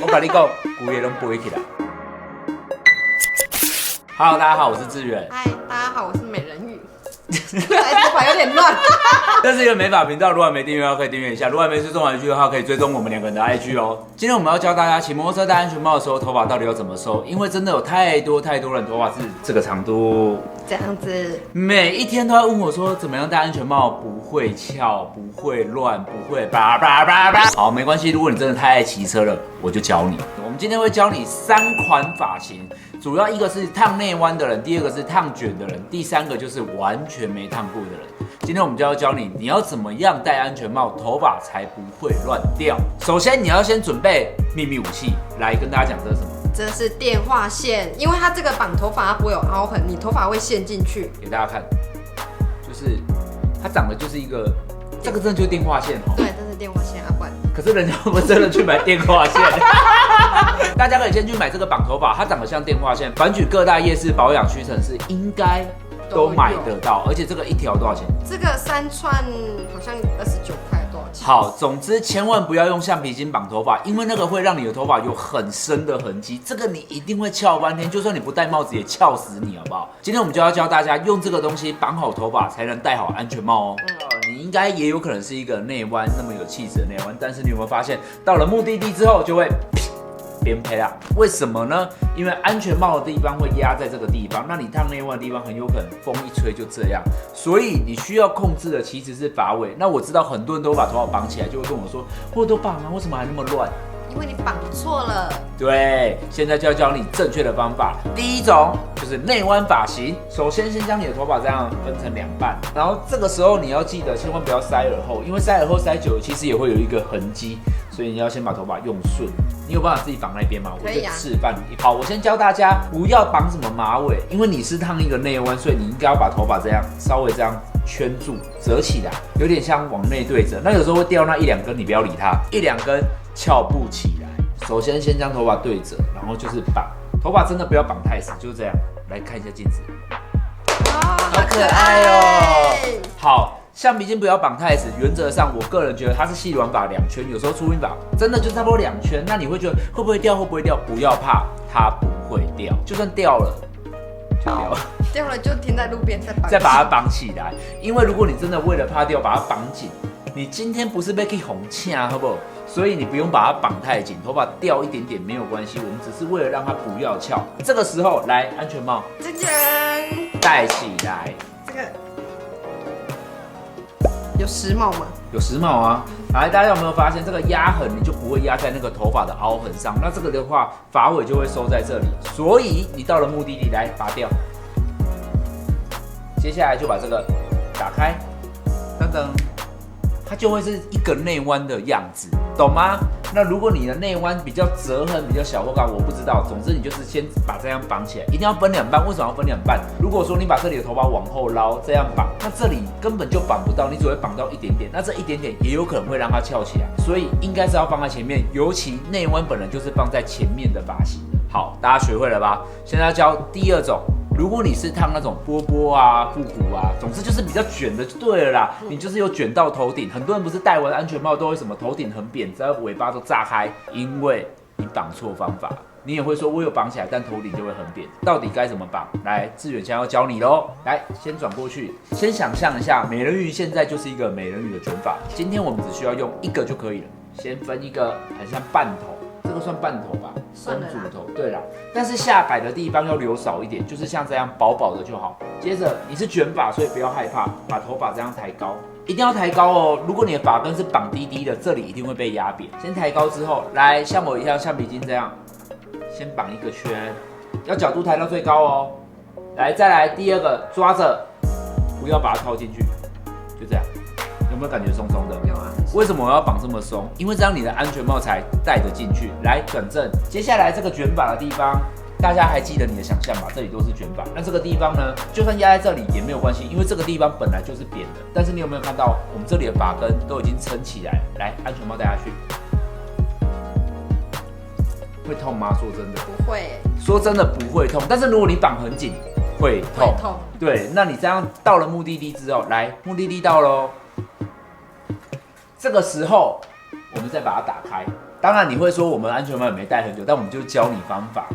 我跟你讲，骨也拢飞起来。Hello， 大家好，我是志远。嗨，大家好，我是美人鱼。头发有点乱。这是一个美发频道，如果还没订阅的话，可以订阅一下；如果还没追踪IG 的话，可以追踪我们两个人的 IG 哦。今天我们要教大家骑摩托车戴安全帽的时候，头发到底要怎么收，因为真的有太多人头发是这个长度。这样子，每一天都在问我说，怎么样戴安全帽不会翘、不会乱、不会叭叭叭叭。好，没关系，如果你真的太爱骑车了，我就教你。我们今天会教你3款发型，主要一个是烫内弯的人，第二个是烫卷的人，第三个就是完全没烫过的人。今天我们就要教你，你要怎么样戴安全帽，头发才不会乱掉。首先，你要先准备秘密武器，来跟大家讲这是什么。这是电话线，因为它这个绑头发它不会有凹痕，你头发会陷进去。给大家看，就是它长得就是一个，这个真的就是电话线哦。对，这是电话线啊，不然。可是人家会不会真的去买电话线？大家可以先去买这个绑头发，它长得像电话线，反举各大夜市、保养屈臣氏应该都买得到，而且这个一条多少钱？这个3串好像29块，多少钱？好，总之千万不要用橡皮筋绑头发，因为那个会让你的头发有很深的痕迹，这个你一定会翘半天，就算你不戴帽子也翘死你，好不好？今天我们就要教大家用这个东西绑好头发，才能戴好安全帽哦。你应该也有可能是一个内弯那么有气质的内弯，但是你有没有发现，到了目的地之后就会变配啦？为什么呢？因为安全帽的地方会压在这个地方，那你烫内弯的地方很有可能风一吹就这样，所以你需要控制的其实是发尾。那我知道很多人都把头发绑起来，就会跟我说：“我都绑了，为什么还那么乱？”因为你绑错了。对，现在就要教你正确的方法。第一种就是内弯发型。首先，先将你的头发这样分成2半，然后这个时候你要记得千万不要塞耳后，因为塞耳后塞久了，其实也会有一个痕迹，所以你要先把头发用顺。你有办法自己绑那边吗？我就示范你。好，我先教大家不要绑什么马尾，因为你是烫一个内弯，所以你应该要把头发这样稍微这样圈住，折起来，有点像往内对折。那有时候会掉那1-2根，你不要理它，1-2根翘不起来。首先先将头发对折，然后就是绑头发，真的不要绑太死，就是这样。来看一下镜子，好可爱哦。好。橡皮筋不要绑太死，原则上我个人觉得它是细软发2圈，有时候粗硬发真的就差不多2圈。那你会觉得会不会掉？会不会掉？不要怕，它不会掉，就算掉了就掉了，掉了就停在路边再把它绑起来。因为如果你真的为了怕掉把它绑紧，你今天不是被去红掐，好不好？所以你不用把它绑太紧，头发掉一点点没有关系，我们只是为了让它不要翘。这个时候来安全帽，戴起来。这个。有时髦吗？有时髦啊！来，大家有没有发现这个压痕，你就不会压在那个头发的凹痕上？那这个的话，发尾就会收在这里。所以你到了目的地来拔掉，接下来就把这个打开，噔噔，它就会是一个内弯的样子，懂吗？那如果你的内弯比较折痕比较小或干，我不知道。总之你就是先把这样绑起来，一定要分2半。为什么要分2半？如果说你把这里的头发往后捞，这样绑，那这里根本就绑不到，你只会绑到一点点。那这一点点也有可能会让它翘起来，所以应该是要放在前面。尤其内弯本来就是放在前面的发型的。好，大家学会了吧？现在要教第2种。如果你是烫那种波波啊、复古啊，总之就是比较卷的就对了啦。你就是有卷到头顶，很多人不是戴完安全帽都会什么头顶很扁，只要尾巴都炸开，因为你绑错方法。你也会说我有绑起来，但头顶就会很扁，到底该怎么绑？来，志远现在要教你咯。来，先转过去，先想象一下，美人鱼现在就是一个美人鱼的卷发。今天我们只需要用1个就可以了。先分一个很像半头。这个算半头吧，公主头。对啦，但是下摆的地方要留少一点，就是像这样薄薄的就好。接着你是卷发，所以不要害怕，把头发这样抬高，一定要抬高哦。如果你的发根是绑低低的，这里一定会被压扁。先抬高之后，来像我一样橡皮筋这样，先绑一个圈，要角度抬到最高哦。来，再来第2个，抓着，不要把它套进去，就这样。有没有感觉松松的？有啊。为什么我要绑这么松？因为这样你的安全帽才戴得进去。来，转正。接下来这个卷发的地方，大家还记得你的想象吧？这里都是卷发。那这个地方呢，就算压在这里也没有关系，因为这个地方本来就是扁的。但是你有没有看到，我们这里的发根都已经撑起来了？来，安全帽戴下去，会痛吗？说真的，不会。说真的不会痛。但是如果你绑很紧，会痛。会痛。对，那你这样到了目的地之后，来，目的地到喽。这个时候，我们再把它打开，当然你会说我们安全帽也没戴很久，但我们就教你方法。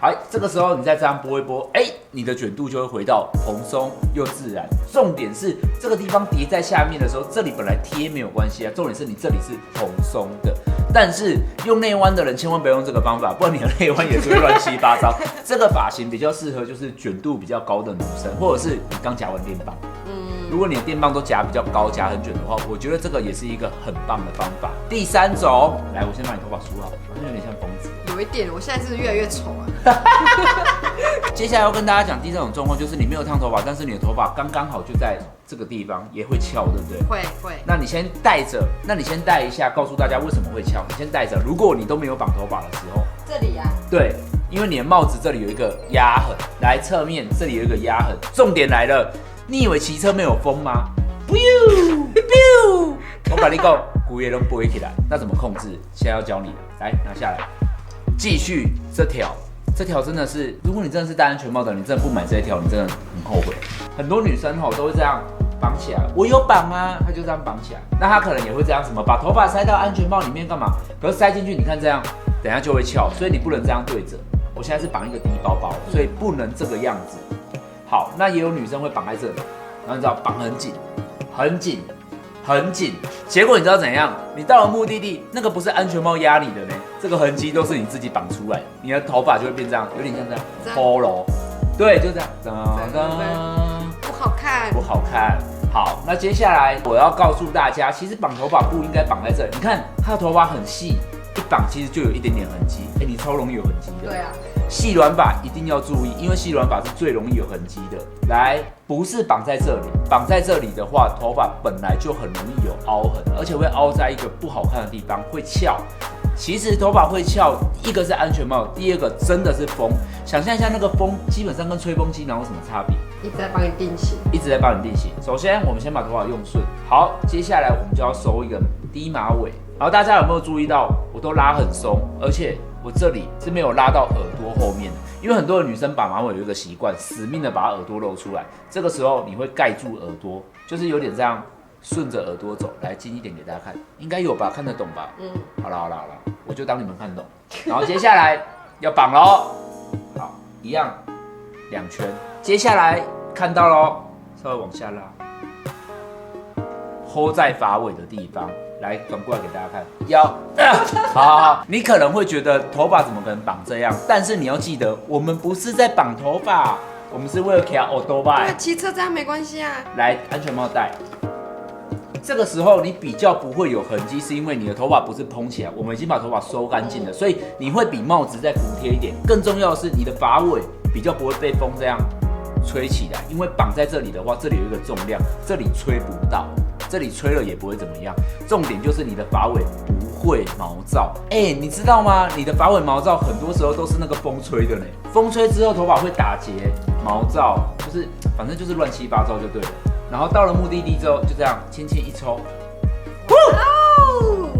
好，这个时候你再这样拨一拨，你的卷度就会回到蓬松又自然。重点是这个地方叠在下面的时候，这里本来贴没有关系啊，重点是你这里是蓬松的。但是用内弯的人千万不要用这个方法，不然你的内弯也是会乱七八糟。这个发型比较适合就是卷度比较高的女生，或者是你刚夹完电棒。如果你的电棒都夹比较高、夹很卷的话，我觉得这个也是一个很棒的方法。第3种，来，我先把你头发梳好，好像有点像疯子。有一点，我现在是越来越丑啊。接下来要跟大家讲第3种状况，就是你没有烫头发，但是你的头发刚刚好就在这个地方，也会翘，对不对？会。那你先戴着，你先戴一下，告诉大家为什么会翘。你先戴着，如果你都没有绑头发的时候，这里啊，对，因为你的帽子这里有一个压痕，来侧面这里有一个压痕。重点来了，你以为骑车没有风吗？我跟你讲，骨也都不会起来，那怎么控制？现在要教你了，来拿下来，继续这条真的是，如果你真的是戴安全帽的，你真的不买这一条，你真的很后悔。很多女生都会这样绑起来，我有绑啊，她就这样绑起来。那她可能也会这样什么，把头发塞到安全帽里面干嘛？可是塞进去，你看这样，等一下就会翘，所以你不能这样对着。我现在是绑一个低包包，所以不能这个样子。好，那也有女生会绑在这里，然后你知道绑很紧，很紧。很紧，结果你知道怎样？你到了目的地，那个不是安全帽压你的呢，这个痕迹都是你自己绑出来，你的头发就会变这样，有点像这样，polo，对，就这样，不好看，不好看。好，那接下来我要告诉大家，其实绑头发不应该绑在这里。你看他的头发很细，一绑其实就有一点点痕迹，你超容易有痕迹的。对啊。细软发一定要注意，因为细软发是最容易有痕迹的。来，不是绑在这里，绑在这里的话，头发本来就很容易有凹痕，而且会凹在一个不好看的地方，会翘。其实头发会翘，一个是安全帽，第二个真的是风。想象一下那个风，基本上跟吹风机哪有什么差别？一直在帮你定型，一直在帮你定型。首先，我们先把头发用顺。好，接下来我们就要收一个低马尾。然后大家有没有注意到，我都拉很松，而且我这里是没有拉到耳朵后面的，因为很多的女生绑马尾有一个习惯，死命的把耳朵露出来，这个时候你会盖住耳朵，就是有点这样顺着耳朵走。来，近一点给大家看，应该有吧，看得懂吧？好了，我就当你们看懂。然后接下来要绑咯，好，一样2圈。接下来看到咯，稍微往下拉，hold 在发尾的地方。来，转过来给大家看，好，你可能会觉得头发怎么可能绑这样？但是你要记得，我们不是在绑头发，我们是为了骑欧多拜。对，骑车这样没关系啊。来，安全帽戴。这个时候你比较不会有痕迹，是因为你的头发不是蓬起来，我们已经把头发收干净了，所以你会比帽子再服帖一点。更重要的是，你的发尾比较不会被风这样吹起来，因为绑在这里的话，这里有一个重量，这里吹不到。这里吹了也不会怎么样，重点就是你的发尾不会毛躁。你知道吗？你的发尾毛躁很多时候都是那个风吹的呢。风吹之后头发会打结、毛躁，就是反正就是乱七八糟就对了。然后到了目的地之后，就这样轻轻一抽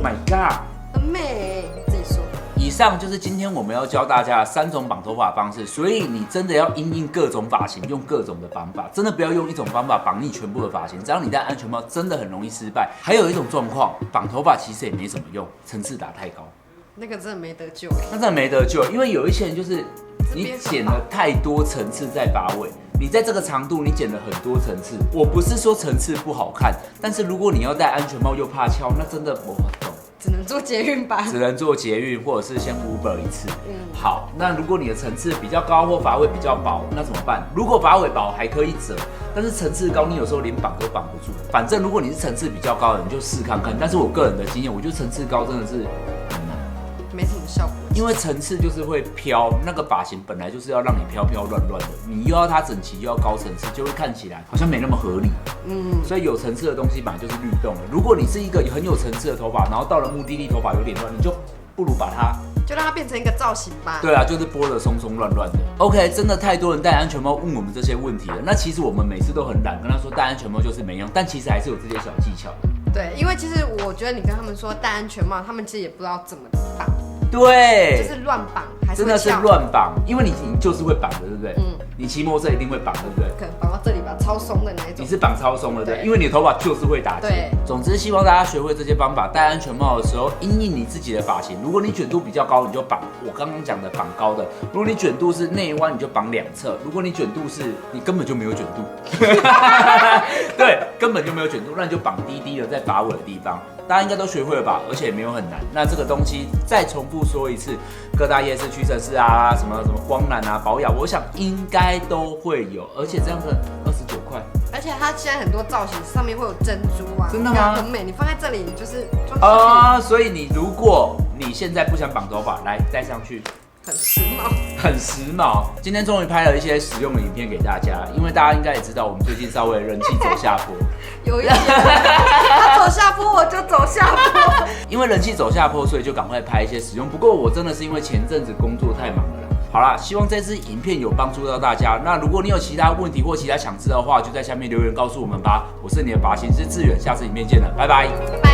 ，My God， 很美，自己说。以上就是今天我们要教大家的3种绑头发方式，所以你真的要因应各种发型，用各种的方法，真的不要用一种方法绑你全部的发型，只要你戴安全帽，真的很容易失败。还有一种状况，绑头发其实也没什么用，层次打太高，那个真的没得救。那真的没得救，因为有一些人就是你剪了太多层次在发尾。你在这个长度，你剪了很多层次。我不是说层次不好看，但是如果你要戴安全帽又怕翘，那真的我懂。只能做捷运吧，只能做捷运，或者是先 Uber 一次。好，那如果你的层次比较高或发尾比较薄，那怎么办？如果发尾薄还可以折，但是层次高，你有时候连绑都绑不住。反正如果你是层次比较高的，你就试看看。但是我个人的经验，我觉得层次高真的是很难，没什么效果。因为层次就是会飘，那个发型本来就是要让你飘飘乱乱的，你又要它整齐，又要高层次，就会看起来好像没那么合理。所以有层次的东西本来就是律动的。如果你是一个很有层次的头发，然后到了目的地头发有点乱，你就不如把它就让它变成一个造型吧。对啊，就是拨得松松乱乱的。OK， 真的太多人戴安全帽问我们这些问题了。那其实我们每次都很懒，跟他说戴安全帽就是没用，但其实还是有这些小技巧的。对，因为其实我觉得你跟他们说戴安全帽，他们其实也不知道怎么绑。对，就是乱绑，还是真的是乱绑，因为你就是会绑的，对不对？你骑摩托车一定会绑，对不对？可能绑到这里吧，超松的那一种。你是绑超松的，对，因为你的头发就是会打结。对，总之希望大家学会这些方法，戴安全帽的时候，因应你自己的发型。如果你卷度比较高，你就绑我刚刚讲的绑高的；如果你卷度是内弯，你就绑两侧；如果你卷度是你根本就没有卷度，对，根本就没有卷度，那你就绑低低的在发尾的地方。大家应该都学会了吧？而且也没有很难。那这个东西再重复说一次，各大夜市、屈臣氏啊，什么光南啊、保养，我想应该都会有。而且这样子29块，而且它现在很多造型上面会有珍珠啊，真的吗？很美，你放在这里，你就是所以如果你现在不想绑头发，来戴上去。很时髦，很时髦。今天终于拍了一些实用的影片给大家，因为大家应该也知道，我们最近稍微人气走下坡。有一点，他走下坡我就走下坡。因为人气走下坡，所以就赶快拍一些实用。不过我真的是因为前阵子工作太忙了啦。好啦，希望这支影片有帮助到大家。那如果你有其他问题或其他想知道的话，就在下面留言告诉我们吧。我是你的发型师志远，下次影片见了，拜拜。拜拜。